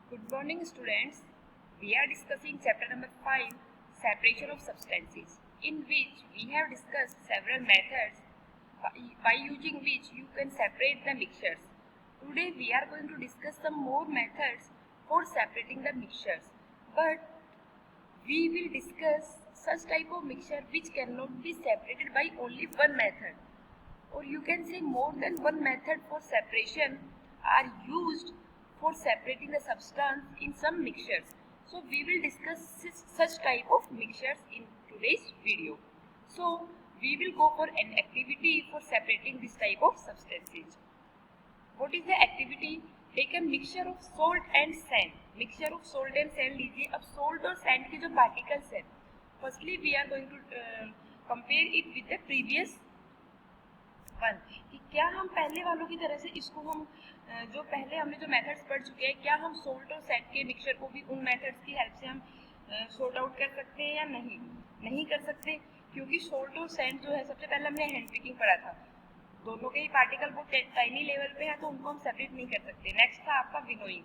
Good morning, students. We are discussing chapter number 5, separation of substances, in which we have discussed several methods by using which you can separate the mixtures. Today we are going to discuss some more methods for separating the mixtures, but we will discuss such type of mixture which cannot be separated by only one method, or you can say more than one method for separation are used for separating the substance in some mixtures. So we will discuss such type of mixtures in today's video. So we will go for an activity for separating this type of substances. What is the activity? Take a mixture of salt and sand. Mixture of salt and sand लीजिए. अब salt और sand के जो particles हैं, firstly we are going to compare it with the previous one कि क्या हम पहले वालों की तरह से इसको हम जो पहले हमने जो मेथड्स पढ़ चुके हैं, क्या हम सोल्ट और सैंड के मिक्सचर को भी उन मेथड्स की हेल्प से हम सॉर्ट आउट कर सकते हैं या नहीं कर सकते, क्योंकि सोल्ट और सैंड जो है सबसे पहले हमने हैंड पिकिंग पढ़ा था, दोनों के ही पार्टिकल बहुत टाइनी लेवल पे है तो उनको हम सेपरेट नहीं कर सकते। नेक्स्ट था आपका विनोइंग।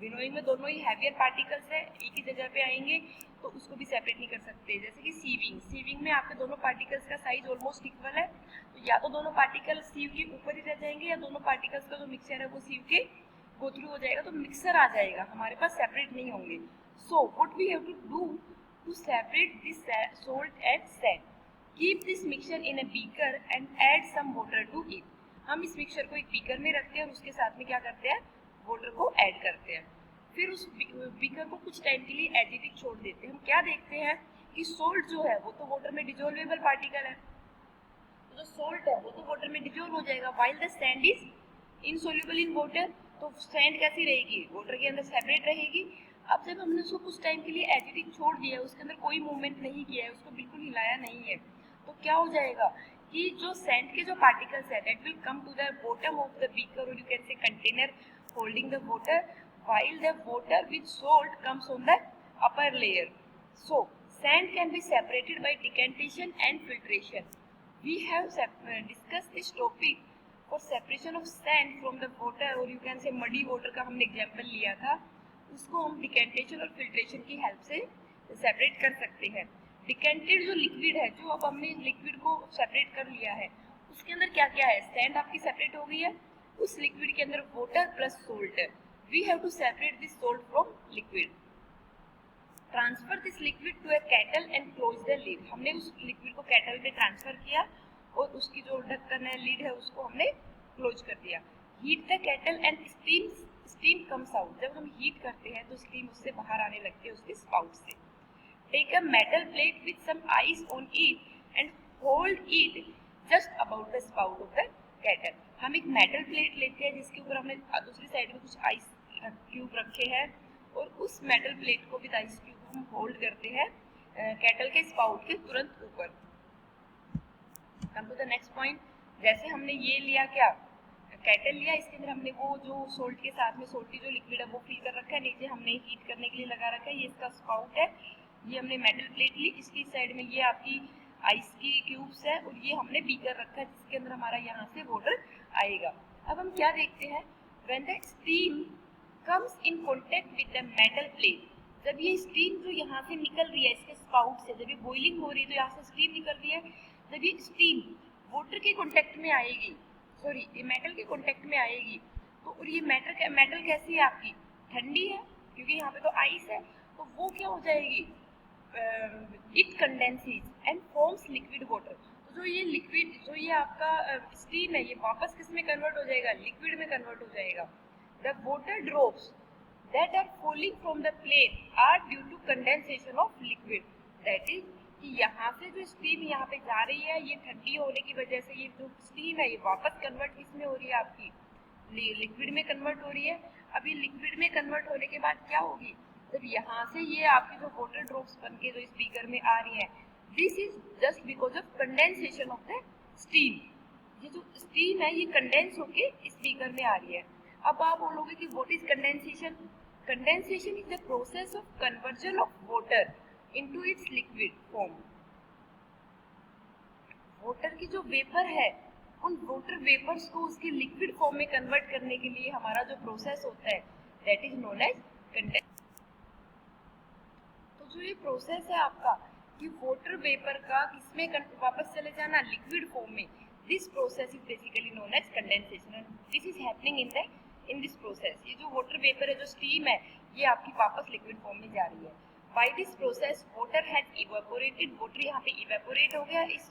विनोइंग में दोनों ही हैवियर पार्टिकल्स है, एक ही जगह पे आएंगे तो उसको भी सेपरेट नहीं कर सकते। जैसे कि सीविंग, सीविंग में आपके दोनों पार्टिकल्स का साइज ऑलमोस्ट इक्वल है, तो या तो दोनों पार्टिकल सीव के ऊपर ही रह जाएंगे या दोनों पार्टिकल्स का जो मिक्सचर है वो सीव के गो थ्रू हो जाएगा, तो मिक्सर आ जाएगा, हमारे पास सेपरेट नहीं होंगे। So what we have to do to separate this salt and sand, keep this mixture in a beaker and add some water to it. हम इस मिक्सचर को एक बीकर में रखते हैं और उसके साथ में क्या करते हैं, वाटर को ऐड करते हैं। फिर उस बीकर को कुछ टाइम के लिए एजिटिक छोड़ देते हैं। हम क्या देखते हैं कि सोल्ट जो है वो तो वाटर में डिजोल्वेबल पार्टिकल है, तो जो सोल्ट है वो तो वाटर में डिजोल्व हो जाएगा, while the sand is insoluble in water. तो सैंड कैसी रहेगी, वाटर के अंदर सेपरेट रहेगी। अब जब हमने उसको कुछ टाइम के लिए एजिटिक छोड़ दिया है, उसके अंदर कोई मूवमेंट नहीं किया है, उसको बिल्कुल हिलाया नहीं है, तो क्या हो जाएगा कि जो सैंड के जो पार्टिकल्स है that will come to the bottom of the beaker और you can say container holding the water, while the water with salt comes on the upper layer. So sand can be separated by decantation and filtration. We have discussed this topic for separation of sand from the water, or you can say muddy water का हमने example लिया था, उसको हम decantation और filtration की help से separate कर सकते हैं। डिकेंटेड जो लिक्विड है, जो अब हमने लिक्विड को सेपरेट कर लिया है, उसके अंदर क्या क्या है, सैंड आपकी सेपरेट हो गई है, उस लिक्विड के अंदर वाटर प्लस सोल्ट है। We have to separate this salt from liquid. Transfer this liquid to a kettle and close the lid. हमने उस लिक्विड को केटल में ट्रांसफर किया और उसकी जो ढक्कन है, लीड है, उसको हमने क्लोज कर दिया। Heat the kettle and steam comes out. जब हम हीट करते हैं तो स्टीम उससे बाहर आने लगती है उसके स्पाउट से। Take a metal plate with some ice on it and hold it just about the spout of the kettle. हम एक मेटल प्लेट लेते हैं जिसके ऊपर हमने दूसरी साइड में कुछ आइस क्यूब रखे हैं और उस मेटल प्लेट को विद आइस क्यूब हम होल्ड करते हैं केटल के स्पाउट के तुरंत ऊपर। Come to the next point, जैसे हमने ये लिया, क्या केटल लिया, इसके अंदर हमने वो जो सोल्ट के साथ में सोल्टी जो लिक्विड है वो फिल कर रखा है, नीचे हमने हीट करने के लिए लगा रखा है, ये इसका स्पाउट है, ये हमने मेटल प्लेट ली, इसकी साइड में ये आपकी आइस की क्यूब्स है और ये हमने बीकर रखा है जिसके अंदर हमारा यहाँ से वाटर आएगा। अब हम क्या देखते हैं, when the steam comes in contact with the metal plate, जब ये स्टीम जो यहाँ से निकल रही है इसके स्पाउट से, जब ये बॉइलिंग हो रही है तो यहाँ से स्टीम निकल रही है, जब ये स्टीम वाटर के कॉन्टेक्ट में आएगी, सॉरी ये मेटल के कॉन्टेक्ट में आएगी, तो और ये मेटल कैसी है आपकी, ठंडी है, क्योंकि यहाँ पे तो आइस है, तो वो क्या हो जाएगी, it condenses and forms liquid water. तो जो ये लिक्विड, जो ये आपका स्टीम है, ये वापस किस में कन्वर्ट हो जाएगा, लिक्विड में कन्वर्ट हो जाएगा। The water drops that are falling from the plate are due to condensation of liquid, that is कि यहाँ से जो स्टीम यहाँ पे जा रही है, ये ठंडी होने की वजह से ये जो स्टीम है ये वापस कन्वर्ट किस में हो रही है, आपकी लिक्विड में कन्वर्ट हो रही है। अब ये लिक्विड में कन्वर्ट होने के बाद क्या होगी, जब यहाँ से ये आपकी जो वाटर ड्रॉप्स बन के जो स्पीकर में आ रही है, this is just because of condensation of the steam. ये जो स्टीम है ये कंडेंस होके स्पीकर में आ रही है। अब आप बोलोगे कि what is condensation, condensation is the process of conversion of water into its liquid form. Water की जो वेपर है, उन वाटर वेपर्स को उसके लिक्विड फॉर्म में कन्वर्ट करने के लिए हमारा जो प्रोसेस होता है that is known as condense. तो जो ये प्रोसेस है आपका कि वाटर वेपर का किसमें वापस चले जाना, लिक्विड फॉर्म में, this process is basically known as condensation. This is happening in this process. ये जो वाटर वेपर है, जो स्टीम है, ये आपकी वापस लिक्विड फॉर्म में जा रही है। By this process water has evaporated, water यहाँ पे इवेपोरेट हो गया इस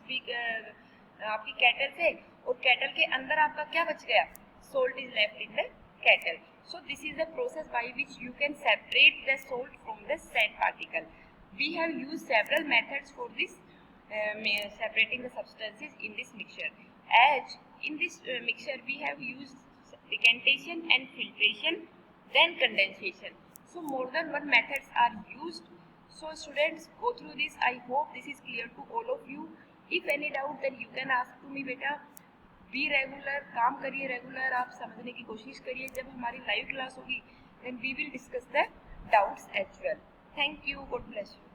आपकी कैटल से, और कैटल के अंदर आपका क्या बच गया, salt is left in the kettle. So this is the process by which you can separate the salt from the sand particle. We have used several methods for this separating the substances in this mixture. As in this mixture we have used decantation and filtration, then condensation. So more than one methods are used. So students, go through this. I hope this is clear to all of you. If any doubt then you can ask to me beta. Be regular, काम करिए regular, आप समझने की कोशिश करिए। जब हमारी live class होगी then we will discuss the doubts as well. Thank you, God bless you.